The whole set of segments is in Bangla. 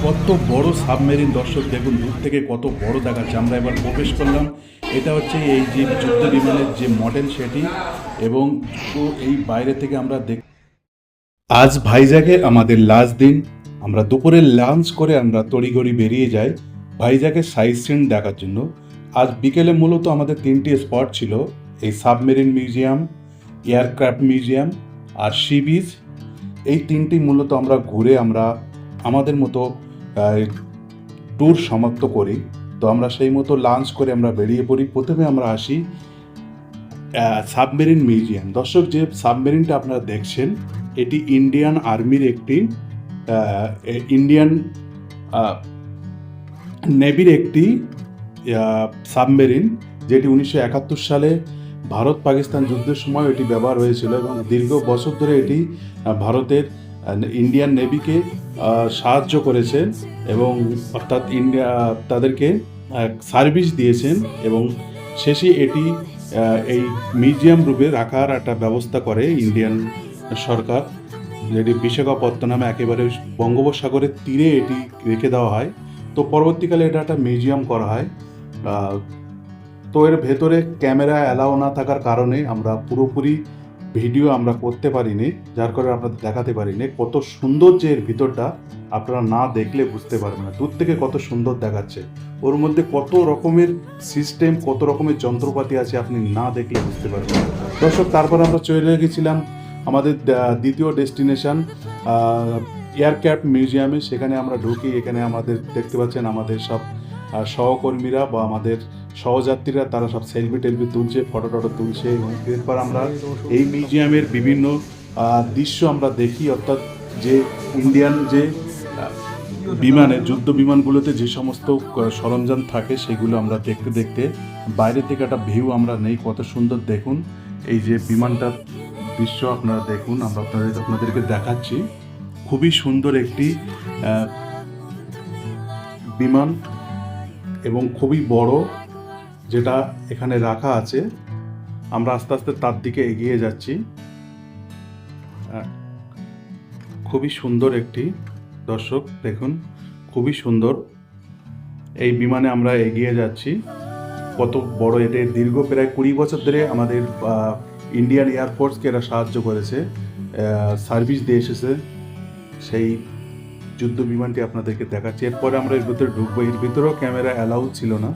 কত বড় সাবমেরিন, দর্শক দেখুন দূর থেকে কত বড় দেখাচ্ছে। আমরা এবার প্রবেশ করলাম। এটা হচ্ছে এই যে যুদ্ধ বিমানের যে মডেল সেটি, এবং তো এই বাইরে থেকে আমরা আজ ভাইজ্যাগে আমাদের লাস্ট দিন। আমরা দুপুরে লাঞ্চ করে আমরা তড়িঘড়ি বেরিয়ে যাই ভাইজ্যাগের সাইট সিন দেখার জন্য। আজ বিকেলে মূলত আমাদের তিনটি স্পট ছিল, এই সাবমেরিন মিউজিয়াম, এয়ারক্রাফট মিউজিয়াম আর সি বিচ। এই তিনটি মূলত আমরা ঘুরে আমরা আমাদের মতো ট্যুর সমাপ্ত করি। তো আমরা সেই মতো লাঞ্চ করে আমরা বেরিয়ে পড়ি। প্রথমে আমরা আসি সাবমেরিন মিউজিয়াম। দর্শক, যে সাবমেরিনটা আপনারা দেখছেন এটি ইন্ডিয়ান আর্মির একটি ইন্ডিয়ান নেভির একটি সাবমেরিন, যেটি 1971 সালে ভারত পাকিস্তান যুদ্ধের সময় এটি ব্যবহার হয়েছিল এবং দীর্ঘ বছর ধরে এটি ভারতের ইন্ডিয়ান নেভিকে সাহায্য করেছে এবং অর্থাৎ তাদেরকে সার্ভিস দিয়েছেন, এবং শেষে এটি এই মিউজিয়াম রূপে রাখার একটা ব্যবস্থা করে ইন্ডিয়ান সরকার, যেটি বিশাখাপত্তনমে একেবারে বঙ্গোপসাগরের তীরে এটি রেখে দেওয়া হয়। তো পরবর্তীকালে এটা একটা মিউজিয়াম করা হয়। তো এর ভেতরে ক্যামেরা অ্যালাউ না থাকার কারণে আমরা পুরোপুরি ভিডিও আমরা করতে পারিনি, যার কারণে আপনাদের দেখাতে পারিনি। কত সুন্দর যে এর ভিতরটা, আপনারা না দেখলে বুঝতে পারবেন না। দূর থেকে কত সুন্দর দেখাচ্ছে, ওর মধ্যে কত রকমের সিস্টেম, কত রকমের যন্ত্রপাতি আছে, আপনি না দেখলে বুঝতে পারবেন না। দর্শক, তারপর আমরা চলে গেছিলাম আমাদের দ্বিতীয় ডেস্টিনেশন এয়ারক্রাফট মিউজিয়ামে। সেখানে আমরা ঢুকি। এখানে আমাদের দেখতে পাচ্ছেন আমাদের সব সহকর্মীরা বা আমাদের সহযাত্রীরা, তারা সব সেলফি টেলফি তুলছে, ফটো টটো তুলছে। এবং এরপর আমরা এই মিউজিয়ামের বিভিন্ন দৃশ্য আমরা দেখি, অর্থাৎ যে ইন্ডিয়ান যে বিমানে, যুদ্ধ বিমানগুলোতে যে সমস্ত সরঞ্জাম থাকে সেগুলো আমরা দেখতে দেখতে বাইরে থেকে একটা ভিউ আমরা নেই। কত সুন্দর দেখুন এই যে বিমানটার দৃশ্য, আপনারা দেখুন। আমরা আপনাদেরকে দেখাচ্ছি। খুবই সুন্দর একটি বিমান এবং খুবই বড়, যেটা এখানে রাখা আছে। আমরা আস্তে আস্তে তার দিকে এগিয়ে যাচ্ছি। খুবই সুন্দর একটি, দর্শক দেখুন, খুবই সুন্দর এই বিমানে আমরা এগিয়ে যাচ্ছি। কত বড়! এদের দীর্ঘ প্রায় 20 বছর ধরে আমাদের ইন্ডিয়ান এয়ারফোর্সকে এরা সাহায্য করেছে, সার্ভিস দিয়ে এসেছে। সেই যুদ্ধ বিমানটি আপনাদেরকে দেখাচ্ছি। এরপরে আমরা এর ভিতরে ঢুকবো। এর ভিতরেও ক্যামেরা অ্যালাউ ছিল না,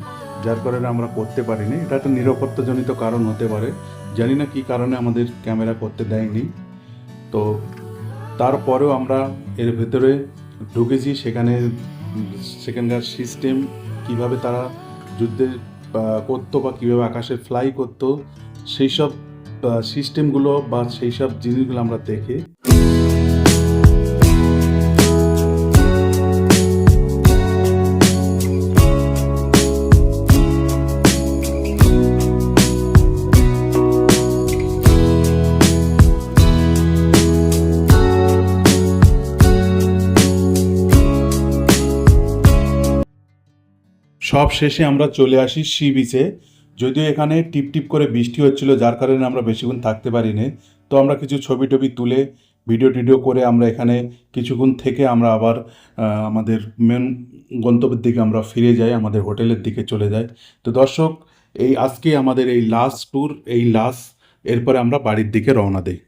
যার কারণে আমরা করতে পারিনি। এটা একটা নিরাপত্তাজনিত কারণ হতে পারে, জানি না কী কারণে আমাদের ক্যামেরা করতে দেয়নি। তো তারপরেও আমরা এর ভেতরে ঢুকেছি। সেখানকার সিস্টেম, কিভাবে তারা যুদ্ধে করতো বা কীভাবে আকাশে ফ্লাই করতো, সেই সব সিস্টেমগুলো বা সেই সব জিনিসগুলো আমরা দেখে সব শেষে আমরা চলে আসি সি বিচে। যদিও এখানে টিপ টিপ করে বৃষ্টি হচ্ছিল, যার কারণে আমরা বেশিক্ষণ থাকতে পারিনি। তো আমরা কিছু ছবি টবি তুলে ভিডিও টিডিও করে আমরা এখানে কিছুক্ষণ থেকে আমরা আবার আমাদের মেন গন্তব্যের দিকে আমরা ফিরে যাই, আমাদের হোটেলের দিকে চলে যাই। তো দর্শক, এই আজকে আমাদের এই লাস্ট ট্যুর, এই লাস্ট, এরপরে আমরা বাড়ির দিকে রওনা দিই।